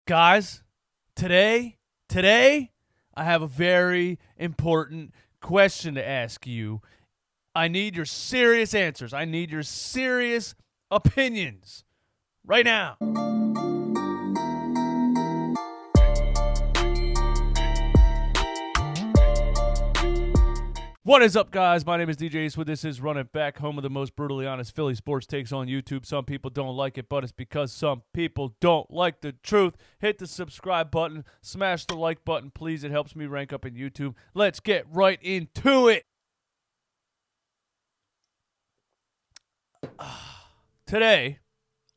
Guys, today, I have a very important question to ask you. I need your serious answers. I need your serious opinions right now. What is up, guys? My name is DJ Eastwood. This is Run It Back, home of the most brutally honest Philly sports takes on YouTube. Some people don't like it, but it's because some people don't like the truth. Hit the subscribe button. Smash the like button, please. It helps me rank up in YouTube. Let's get right into it. Today,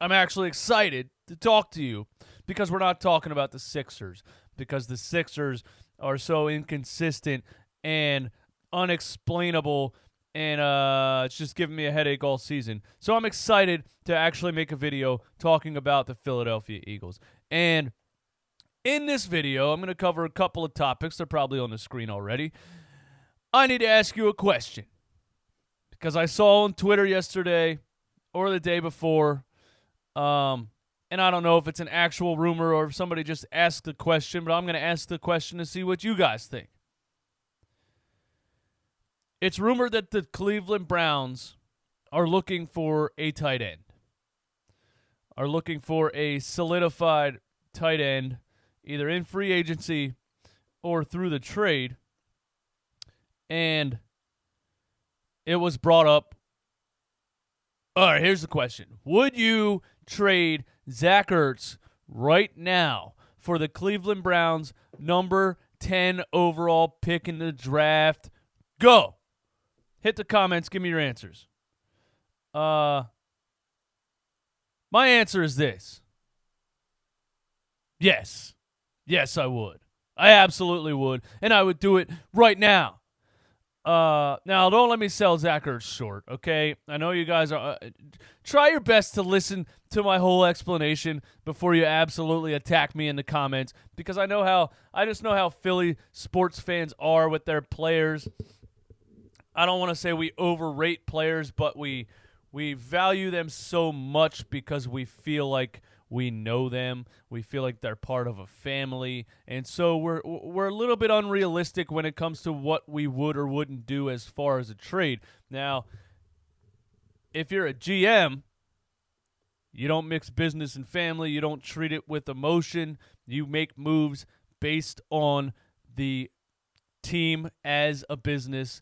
I'm actually excited to talk to you because we're not talking about the Sixers, because the Sixers are so inconsistent and unexplainable, and it's just giving me a headache all season. So I'm excited to actually make a video talking about the Philadelphia Eagles. And in this video, I'm going to cover a couple of topics. They're probably on the screen already. I need to ask you a question because I saw on Twitter yesterday or the day before, and I don't know if it's an actual rumor or if somebody just asked the question, but I'm going to ask the question to see what you guys think. It's rumored that the Cleveland Browns are looking for a tight end, are looking for a solidified tight end, either in free agency or through the trade. And it was brought up. All right, here's the question. Would you trade Zach Ertz right now for the Cleveland Browns number 10 overall pick in the draft? Go. Hit the comments. Give me your answers. My answer is this. Yes. Yes, I would. I absolutely would. And I would do it right now. Now, don't let me sell Zach Ertz short, okay? I know you guys are... try your best to listen to my whole explanation before you absolutely attack me in the comments, because I just know how Philly sports fans are with their players. I don't want to say we overrate players, but we value them so much because we feel like we know them. We feel like they're part of a family. And so we're a little bit unrealistic when it comes to what we would or wouldn't do as far as a trade. Now, if you're a GM, you don't mix business and family. You don't treat it with emotion. You make moves based on the team as a business.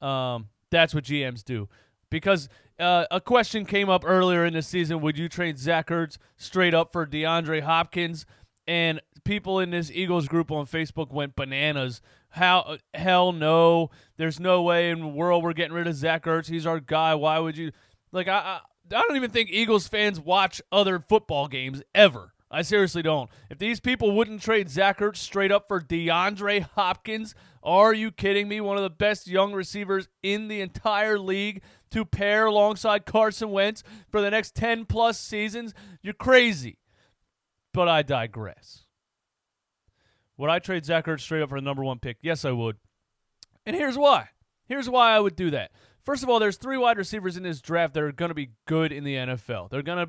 That's what GMs do. Because a question came up earlier in the season, would you trade Zach Ertz straight up for DeAndre Hopkins? And people in this Eagles group on Facebook went bananas. Hell no. There's no way in the world we're getting rid of Zach Ertz. He's our guy. Why would you? Like, I don't even think Eagles fans watch other football games ever. I seriously don't. If these people wouldn't trade Zach Ertz straight up for DeAndre Hopkins, are you kidding me? One of the best young receivers in the entire league to pair alongside Carson Wentz for the next 10-plus seasons? You're crazy. But I digress. Would I trade Zach Ertz straight up for the number one pick? Yes, I would. And here's why. Here's why I would do that. First of all, there's 3 wide receivers in this draft that are going to be good in the NFL. They're going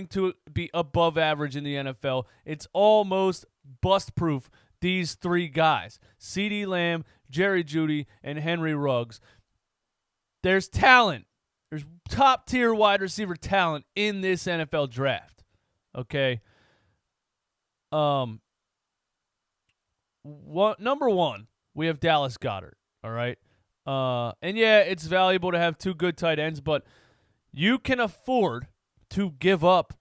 to be above average in the NFL. It's almost bust-proof, these 3 guys. CeeDee Lamb, Jerry Jeudy, and Henry Ruggs. There's talent. There's top-tier wide receiver talent in this NFL draft. Okay? Number 1, we have Dallas Goedert. All right? And yeah, it's valuable to have 2 good tight ends, but you can afford to give up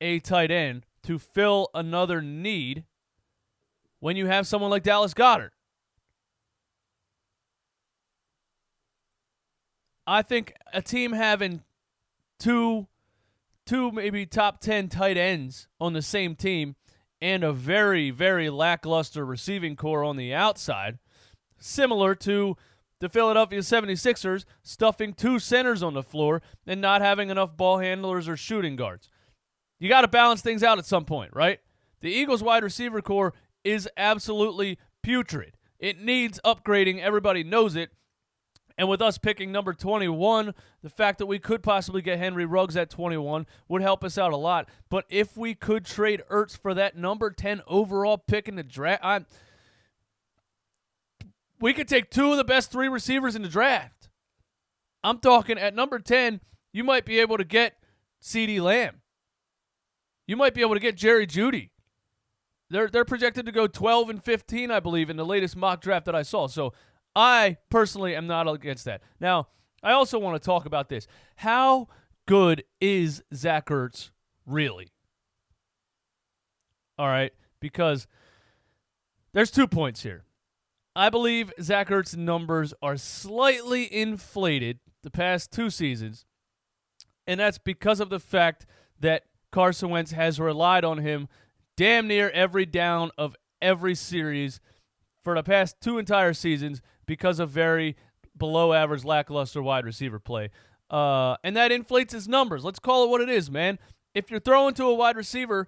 a tight end to fill another need when you have someone like Dallas Goedert. I think a team having two maybe top 10 tight ends on the same team and a very, very lackluster receiving core on the outside, similar to the Philadelphia 76ers stuffing 2 centers on the floor and not having enough ball handlers or shooting guards. You got to balance things out at some point, right? The Eagles wide receiver core is absolutely putrid. It needs upgrading. Everybody knows it. And with us picking number 21, the fact that we could possibly get Henry Ruggs at 21 would help us out a lot. But if we could trade Ertz for that number 10 overall pick in the draft, we could take two of the best 3 receivers in the draft. I'm talking at number 10, you might be able to get CeeDee Lamb. You might be able to get Jerry Jeudy. They're projected to go 12 and 15, I believe, in the latest mock draft that I saw. So I personally am not against that. Now, I also want to talk about this. How good is Zach Ertz really? All right, because there's 2 points here. I believe Zach Ertz's numbers are slightly inflated the past 2 seasons, and that's because of the fact that Carson Wentz has relied on him damn near every down of every series for the past 2 entire seasons because of very below-average, lackluster wide receiver play. And that inflates his numbers. Let's call it what it is, man. If you're throwing to a wide receiver,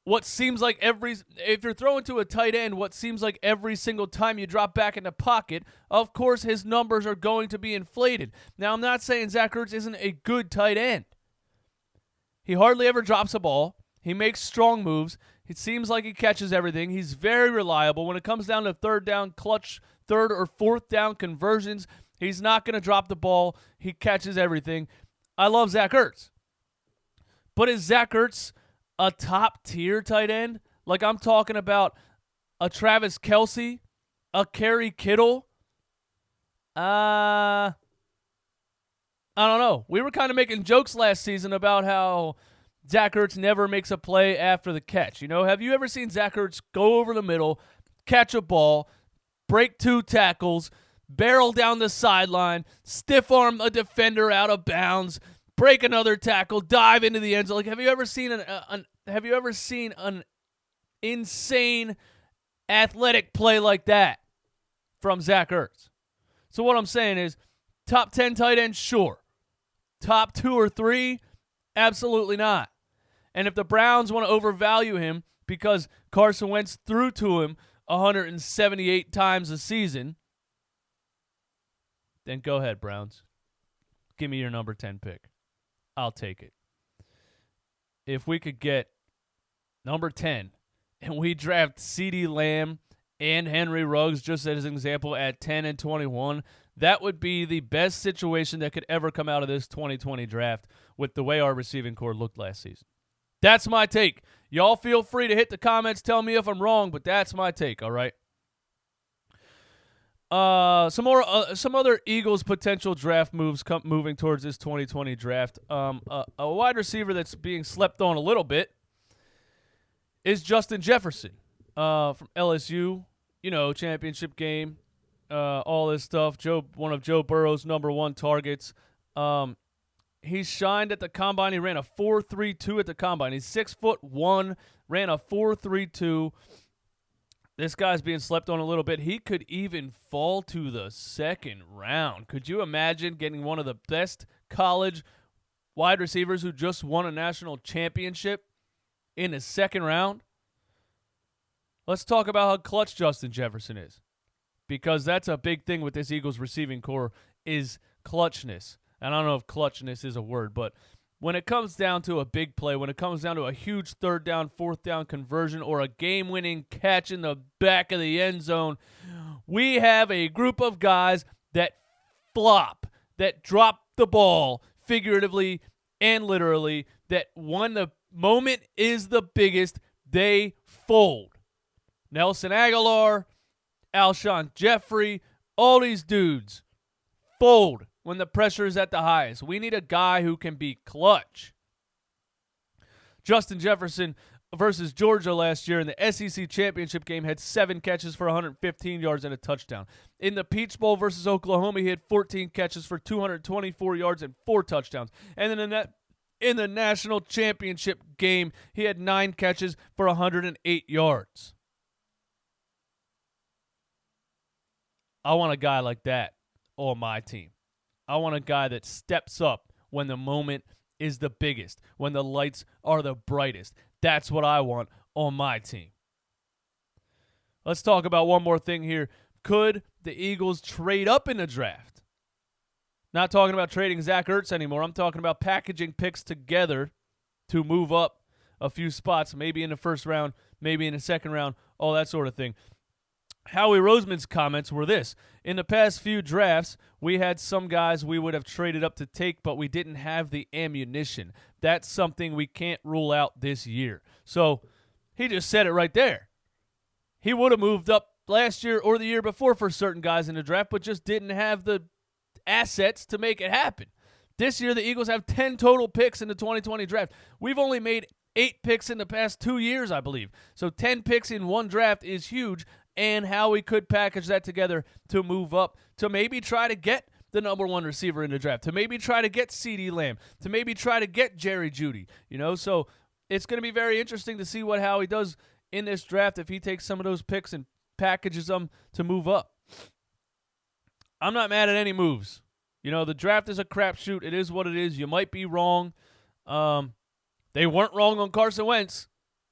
if you're throwing to a tight end, what seems like every single time you drop back in the pocket, of course his numbers are going to be inflated. Now, I'm not saying Zach Ertz isn't a good tight end. He hardly ever drops a ball. He makes strong moves. It seems like he catches everything. He's very reliable. When it comes down to third down clutch, third or fourth down conversions, he's not going to drop the ball. He catches everything. I love Zach Ertz. But is Zach Ertz a top-tier tight end? Like, I'm talking about a Travis Kelce, a Kerry Kittle. I don't know. We were kind of making jokes last season about how Zach Ertz never makes a play after the catch. You know, have you ever seen Zach Ertz go over the middle, catch a ball, break 2 tackles, barrel down the sideline, stiff arm a defender out of bounds, break another tackle, dive into the end zone? Like, have you ever seen an insane athletic play like that from Zach Ertz? So what I'm saying is, top 10 tight end, sure. Top 2 or 3, absolutely not. And if the Browns want to overvalue him because Carson Wentz threw to him 178 times a season, then go ahead, Browns. Give me your number 10 pick. I'll take it. If we could get number 10 and we draft CeeDee Lamb and Henry Ruggs, just as an example, at 10 and 21, that would be the best situation that could ever come out of this 2020 draft with the way our receiving core looked last season. That's my take. Y'all feel free to hit the comments, tell me if I'm wrong, but that's my take, all right? Some other Eagles potential draft moves moving towards this 2020 draft. A wide receiver that's being slept on a little bit is Justin Jefferson from LSU. You know, championship game, all this stuff. One of Joe Burrow's number 1 targets. He shined at the combine. He ran a 4.32 at the combine. He's 6'1", ran a 4.32. This guy's being slept on a little bit. He could even fall to the 2nd round. Could you imagine getting one of the best college wide receivers who just won a national championship in the 2nd round? Let's talk about how clutch Justin Jefferson is, because that's a big thing with this Eagles receiving core is clutchness. And I don't know if clutchness is a word, but when it comes down to a big play, when it comes down to a huge 3rd down, 4th down conversion, or a game-winning catch in the back of the end zone, we have a group of guys that flop, that drop the ball figuratively and literally, that when the moment is the biggest, they fold. Nelson Aguilar, Alshon Jeffrey, all these dudes fold when the pressure is at the highest. We need a guy who can be clutch. Justin Jefferson versus Georgia last year in the SEC championship game had 7 catches for 115 yards and a touchdown. In the Peach Bowl versus Oklahoma, he had 14 catches for 224 yards and 4 touchdowns. And then in the national championship game, he had 9 catches for 108 yards. I want a guy like that on my team. I want a guy that steps up when the moment is the biggest, when the lights are the brightest. That's what I want on my team. Let's talk about one more thing here. Could the Eagles trade up in the draft? Not talking about trading Zach Ertz anymore. I'm talking about packaging picks together to move up a few spots, maybe in the first round, maybe in the second round, all that sort of thing. Howie Roseman's comments were this: in the past few drafts, we had some guys we would have traded up to take, but we didn't have the ammunition. That's something we can't rule out this year. So he just said it right there. He would have moved up last year or the year before for certain guys in the draft, but just didn't have the assets to make it happen. This year, the Eagles have 10 total picks in the 2020 draft. We've only made 8 picks in the past 2 years, I believe. So 10 picks in one draft is huge, and how we could package that together to move up, to maybe try to get the number 1 receiver in the draft, to maybe try to get CeeDee Lamb, to maybe try to get Jerry Jeudy. So it's going to be very interesting to see what Howie does in this draft if he takes some of those picks and packages them to move up. I'm not mad at any moves. The draft is a crapshoot. It is what it is. You might be wrong. They weren't wrong on Carson Wentz.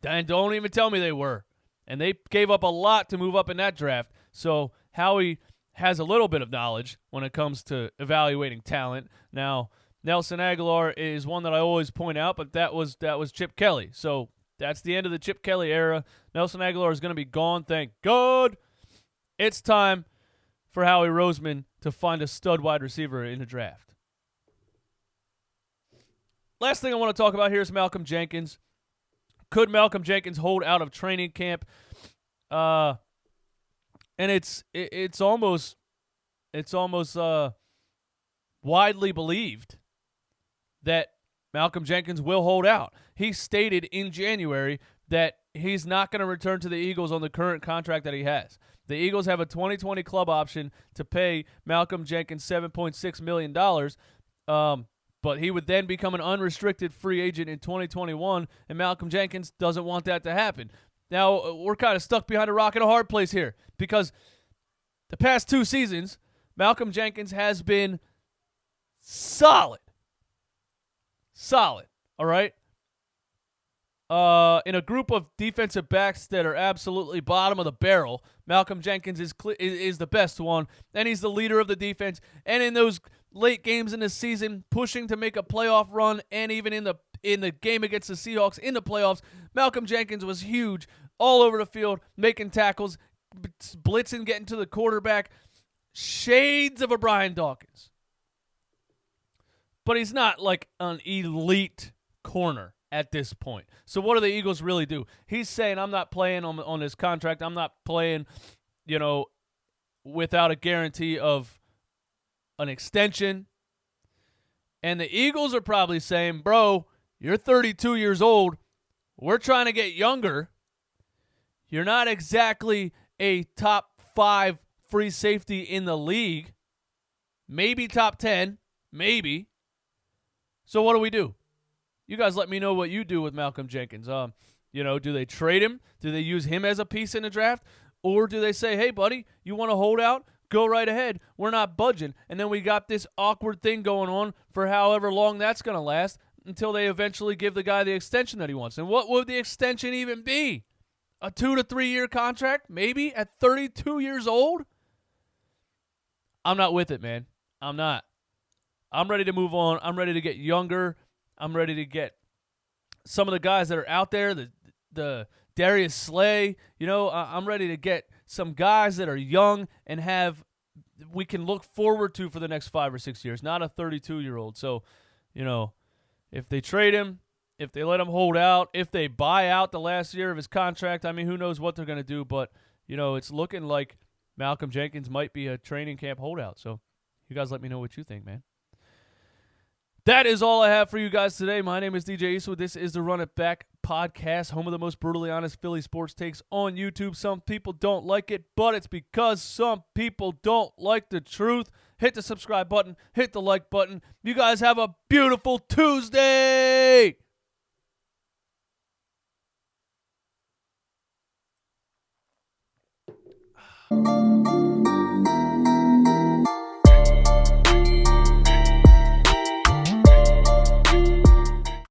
And don't even tell me they were. And they gave up a lot to move up in that draft. So Howie has a little bit of knowledge when it comes to evaluating talent. Now, Nelson Aguilar is one that I always point out, but that was Chip Kelly. So that's the end of the Chip Kelly era. Nelson Aguilar is going to be gone, thank God. It's time for Howie Roseman to find a stud wide receiver in the draft. Last thing I want to talk about here is Malcolm Jenkins. Could Malcolm Jenkins hold out of training camp? And it's almost widely believed that Malcolm Jenkins will hold out. He stated in January that he's not going to return to the Eagles on the current contract that he has. The Eagles have a 2020 club option to pay Malcolm Jenkins $7.6 million, but he would then become an unrestricted free agent in 2021, and Malcolm Jenkins doesn't want that to happen. Now, we're kind of stuck behind a rock and a hard place here because the past 2 seasons, Malcolm Jenkins has been solid. Solid, all right? In a group of defensive backs that are absolutely bottom of the barrel, Malcolm Jenkins is the best one, and he's the leader of the defense. And in those late games in the season, pushing to make a playoff run, and even in the game against the Seahawks in the playoffs, Malcolm Jenkins was huge all over the field, making tackles, blitzing, getting to the quarterback. Shades of a Brian Dawkins. But he's not like an elite corner at this point. So what do the Eagles really do? He's saying, I'm not playing on this contract. I'm not playing, without a guarantee of an extension. And the Eagles are probably saying, bro, you're 32 years old. We're trying to get younger. You're not exactly a top 5 free safety in the league. Maybe top 10. Maybe. So what do? You guys let me know what you do with Malcolm Jenkins. Do they trade him? Do they use him as a piece in the draft? Or do they say, hey, buddy, you want to hold out? Go right ahead. We're not budging. And then we got this awkward thing going on for however long that's going to last until they eventually give the guy the extension that he wants. And what would the extension even be? A 2 to 3 year contract? Maybe at 32 years old? I'm not with it, man. I'm not. I'm ready to move on. I'm ready to get younger. I'm ready to get some of the guys that are out there, the Darius Slay. I'm ready to get some guys that are young and we can look forward to for the next 5 or 6 years, not a 32-year-old. So, if they trade him, if they let him hold out, if they buy out the last year of his contract, I mean, who knows what they're going to do. But, it's looking like Malcolm Jenkins might be a training camp holdout. So, you guys let me know what you think, man. That is all I have for you guys today. My name is DJ Eastwood. This is the Run It Back podcast, home of the most brutally honest Philly sports takes on YouTube. Some people don't like it, but it's because some people don't like the truth. Hit the subscribe button. Hit the like button. You guys have a beautiful Tuesday.